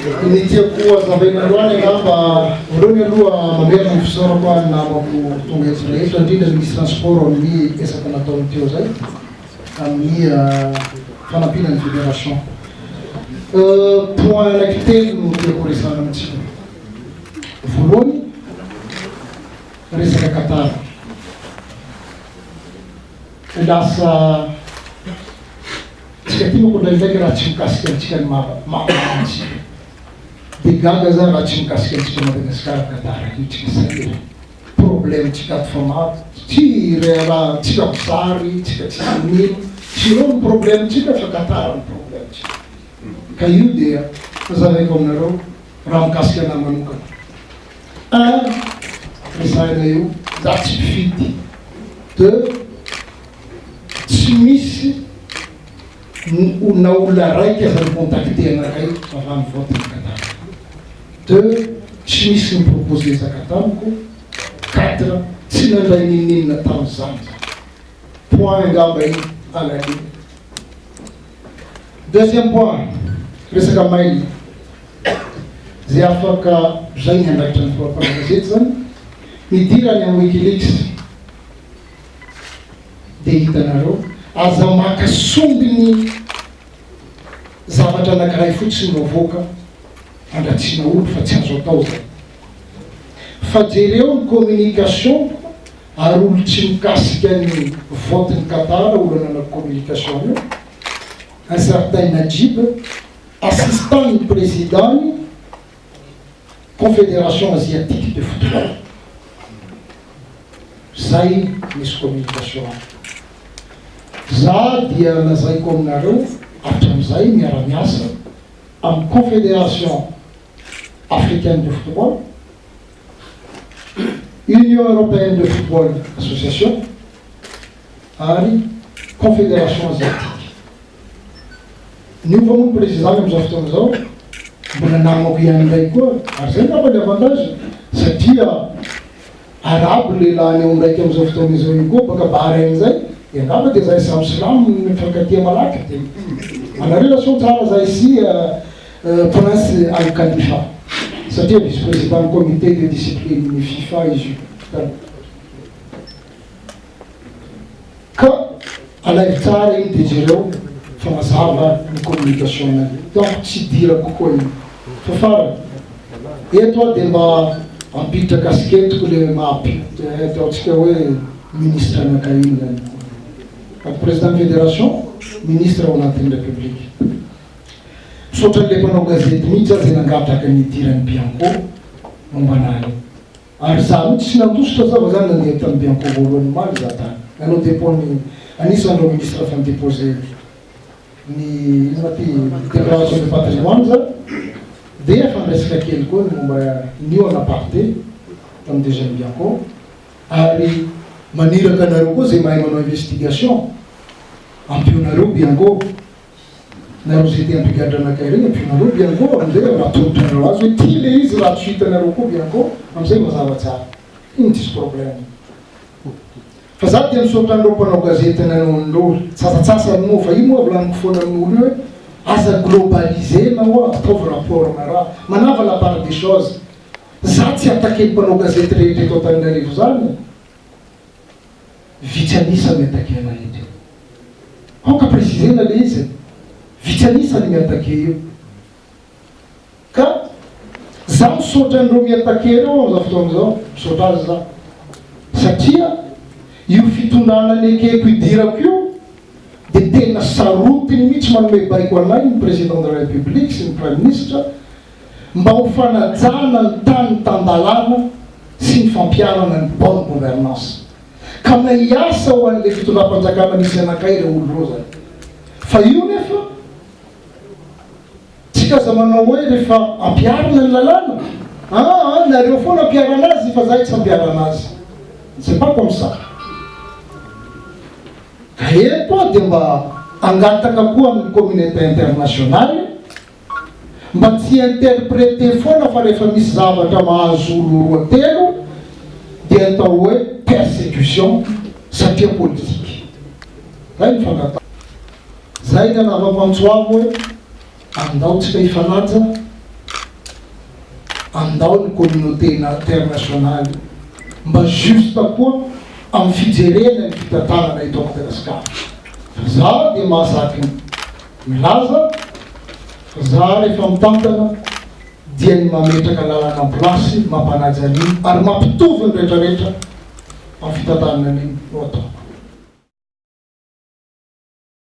Ni tiako azavaina loany angamba voalohany aloha mamerina ny fisaorako namako tonga eto rehetra indrindra misy transport amin'ny esaka nataony teo zay amin'ny fanampiana ny fédération. Point anaiky telo no tiako resana amitsika. Voalohany resaka Qatar. Lasa tsika ty moko ndraindraiky raha tsy mikasika antsika ny mamantsika. De gaga zany raha tsy mikasika antsika Madagasikara Qatar io tsika sahiry. Problème tsika ato fa maro. Tsy raha tsika mizary, tsika tsy mino. Tsy reo ny problème tsika fa Qatar ny problème tsika. Ka io dia fazavaiko aminareo raha mikasika anahy manokana. Un, resahana io, za tsy mpifidy. Deux, tsy misy na olona raiky aza micontacté anakay avy amin'ny vote ny Qatar. Deux, tsy misy miproposé zaka tamiko. Quatre, tsy nandray ninina tamin'izany. Point angamba iny alany. Deuxième point, resaka mail. Zay afaka zay ny andraikitra ny fampanagazety zany. Nidirany amin'ny Wikileaks. De hitanareo aza makasomby ny zavatra anankiray fotsiny mavoaka andratsina olo fa tsy azo atao zay. Fa jereo ny communication ary olo tsy mikasika ny vote ny Qatar olo nanao communication io. Un certain Najib, assistant du président Confédération asiatique de football. Zay misy communication. Za dia lazaiko aminareo hatram'izay miara-miasa amin'ny Confédération africaine de football, Union européenne de football association ary Confédération asiatique. Niova moa président amin'izao fotoana zao mbola namako ihany indray koa ary zay ngamba ny avantage satria arabo lehilahy eo ndraiky amin'izao fotoana izao io koa baka Bahrain zay ngamba dia zay samy silamo mifankatia malaky dia ana relation tsara zay sy prince Al Khalifa satria vice président comité de discipline ny FIFA izy io. Ka alay tsara iny dia jereo fanazava ny communication nazy. Donc tsy dira kokoa iny. Fa farany eto dia mba ampiditra kasiketiko le ataontsika hoe ministre anakay iny zany. Président de fédération, ministre ao anatin'ny république. Misaotra le mpanao gazety mihitsy azy nangataka ny idirany Bianco momba anazy. Ary za mihitsy sy nandositra zava zany nandeha tamin'ny Bianco voalohany maly za tany. Nanao dépôt-ny anisan'ireo ministre fa nidéposé ny déclaration de patrimoine za dia fandraisaka kely koa ny momba nio en aparté tamin'ny deuxième Bianco. Ary maniraka anareo koa zay mahay manao investigation ampionareo Bianco nareo zay te ampigadra anakay regny ampionareo Bianco amizay raha torotonareo azy hoe ty le izy raha tsy hitanareo koa Bianco amizay mazava tsara iny tsisy problème. Fa za dia misaotra an'ireo mpanao gazety nanon'olo tsasatsasany moa fa io moa volaniko foana amin'olo io hoe aza globalisé na hoa ataovy rapport na raha manava la part des choses. Za tsy atakely mpanao gazety rehetra eto Antananarivo zany vitsy anisa miatake ana ity. Aoka précisena le izy vitsy anisany miatake io. Ka za misaotra an'ireo miatake reo am'izao fotoana zao misaotra azy za satria io fitondrana ny ekeko idirako io dia tena sarotiny mihitsy manome baiko anay ny président de la république sy ny prime ministre mba ho fanajana ny tany tandalana sy ny fampiarana ny bonne gouvernance. Ka maiasa ho an'le fitondram-panjakana misy anakay le olo reo zany. Fa io nefa tsika aza manao hoe rehefa ampiarana ny lalàna nareo foana ampiarana azy fa zay tsy ampiarana azy. C'est pas comme ça. Ka eto dia mba angataka koa amin'ny communauté internationale mba tsy interpréter foana fa rehefa misy zavatra mahazo olo roa telo dia atao hoe persécution satria politique. Zay ny fangatana. Zay ny anava-pantsoavo hoe andaotsika ifanaja andao ny communauté internationaly mba justa koa amin'ny fijerena ny fitantanana eto Madagasikara. Fa za dia mahasaky milaza fa za rehefa mitantana dia ny mametraka lalana plasy mampanaja an'iny ary mampitovy ny rehetrarehetra amin'ny fitantanana an'iny no atao.